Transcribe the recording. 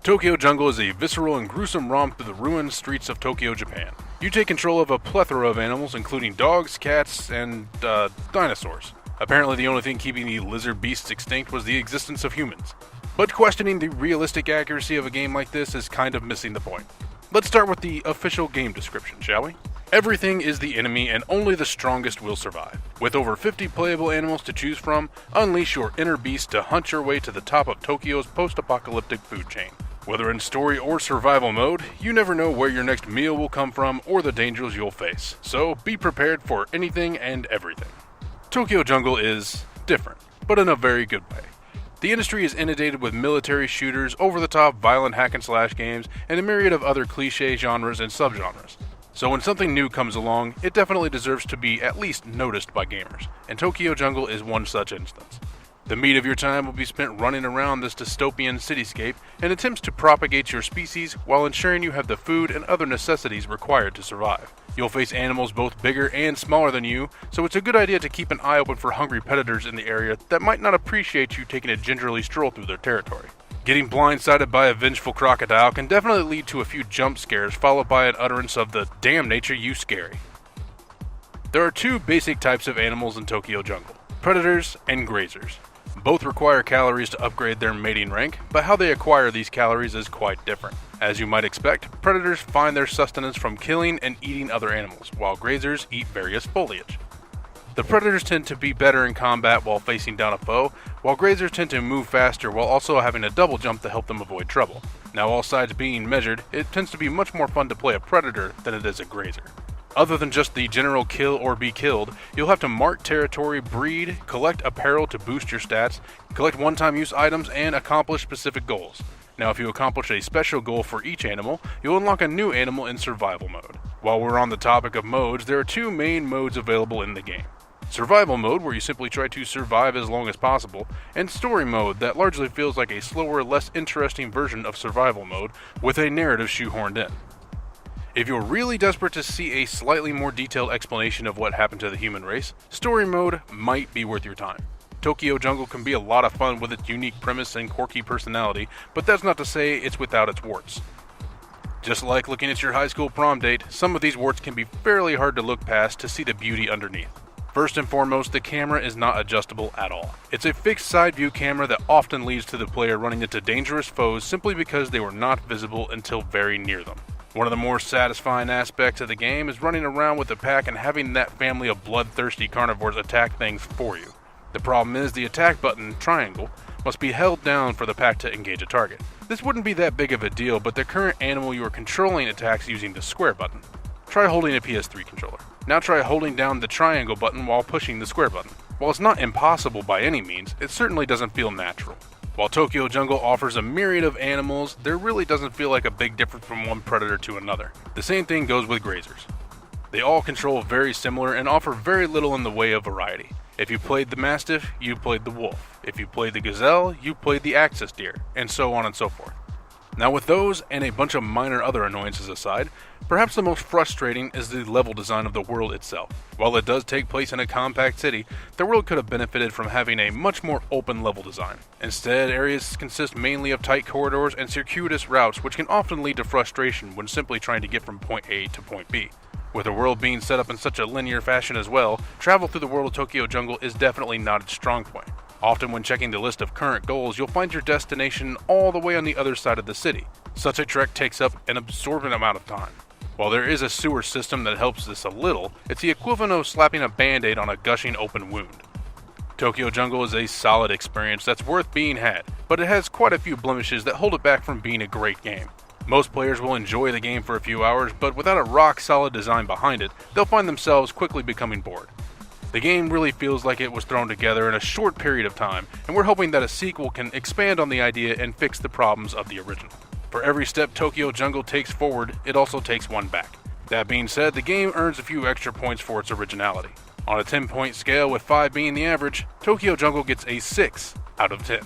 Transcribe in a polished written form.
Tokyo Jungle is a visceral and gruesome romp through the ruined streets of Tokyo, Japan. You take control of a plethora of animals, including dogs, cats, and, dinosaurs. Apparently the only thing keeping the lizard beasts extinct was the existence of humans. But questioning the realistic accuracy of a game like this is kind of missing the point. Let's start with the official game description, shall we? Everything is the enemy and only the strongest will survive. With over 50 playable animals to choose from, unleash your inner beast to hunt your way to the top of Tokyo's post-apocalyptic food chain. Whether in story or survival mode, you never know where your next meal will come from or the dangers you'll face, so be prepared for anything and everything. Tokyo Jungle is different, but in a very good way. The industry is inundated with military shooters, over-the-top violent hack-and-slash games, and a myriad of other cliché genres and subgenres. So when something new comes along, it definitely deserves to be at least noticed by gamers, and Tokyo Jungle is one such instance. The meat of your time will be spent running around this dystopian cityscape in attempts to propagate your species while ensuring you have the food and other necessities required to survive. You'll face animals both bigger and smaller than you, so it's a good idea to keep an eye open for hungry predators in the area that might not appreciate you taking a gingerly stroll through their territory. Getting blindsided by a vengeful crocodile can definitely lead to a few jump scares followed by an utterance of the "damn nature you scary." There are two basic types of animals in Tokyo Jungle: predators and grazers. Both require calories to upgrade their mating rank, but how they acquire these calories is quite different. As you might expect, predators find their sustenance from killing and eating other animals, while grazers eat various foliage. The predators tend to be better in combat while facing down a foe, while grazers tend to move faster while also having a double jump to help them avoid trouble. Now, all sides being measured, it tends to be much more fun to play a predator than it is a grazer. Other than just the general kill or be killed, you'll have to mark territory, breed, collect apparel to boost your stats, collect one-time use items, and accomplish specific goals. Now, if you accomplish a special goal for each animal, you'll unlock a new animal in survival mode. While we're on the topic of modes, there are two main modes available in the game. Survival mode, where you simply try to survive as long as possible, and story mode that largely feels like a slower, less interesting version of survival mode with a narrative shoehorned in. If you're really desperate to see a slightly more detailed explanation of what happened to the human race, story mode might be worth your time. Tokyo Jungle can be a lot of fun with its unique premise and quirky personality, but that's not to say it's without its warts. Just like looking at your high school prom date, some of these warts can be fairly hard to look past to see the beauty underneath. First and foremost, the camera is not adjustable at all. It's a fixed side view camera that often leads to the player running into dangerous foes simply because they were not visible until very near them. One of the more satisfying aspects of the game is running around with a pack and having that family of bloodthirsty carnivores attack things for you. The problem is the attack button, triangle, must be held down for the pack to engage a target. This wouldn't be that big of a deal, but the current animal you are controlling attacks using the square button. Try holding a PS3 controller. Now try holding down the triangle button while pushing the square button. While it's not impossible by any means, it certainly doesn't feel natural. While Tokyo Jungle offers a myriad of animals, there really doesn't feel like a big difference from one predator to another. The same thing goes with grazers. They all control very similar and offer very little in the way of variety. If you played the mastiff, you played the wolf. If you played the gazelle, you played the axis deer, and so on and so forth. Now with those and a bunch of minor other annoyances aside, perhaps the most frustrating is the level design of the world itself. While it does take place in a compact city, the world could have benefited from having a much more open level design. Instead, areas consist mainly of tight corridors and circuitous routes, which can often lead to frustration when simply trying to get from point A to point B. With the world being set up in such a linear fashion as well, travel through the world of Tokyo Jungle is definitely not its strong point. Often when checking the list of current goals, you'll find your destination all the way on the other side of the city. Such a trek takes up an absorbent amount of time. While there is a sewer system that helps this a little, it's the equivalent of slapping a band-aid on a gushing open wound. Tokyo Jungle is a solid experience that's worth being had, but it has quite a few blemishes that hold it back from being a great game. Most players will enjoy the game for a few hours, but without a rock-solid design behind it, they'll find themselves quickly becoming bored. The game really feels like it was thrown together in a short period of time, and we're hoping that a sequel can expand on the idea and fix the problems of the original. For every step Tokyo Jungle takes forward, it also takes one back. That being said, the game earns a few extra points for its originality. On a 10-point scale, with 5 being the average, Tokyo Jungle gets a 6 out of 10.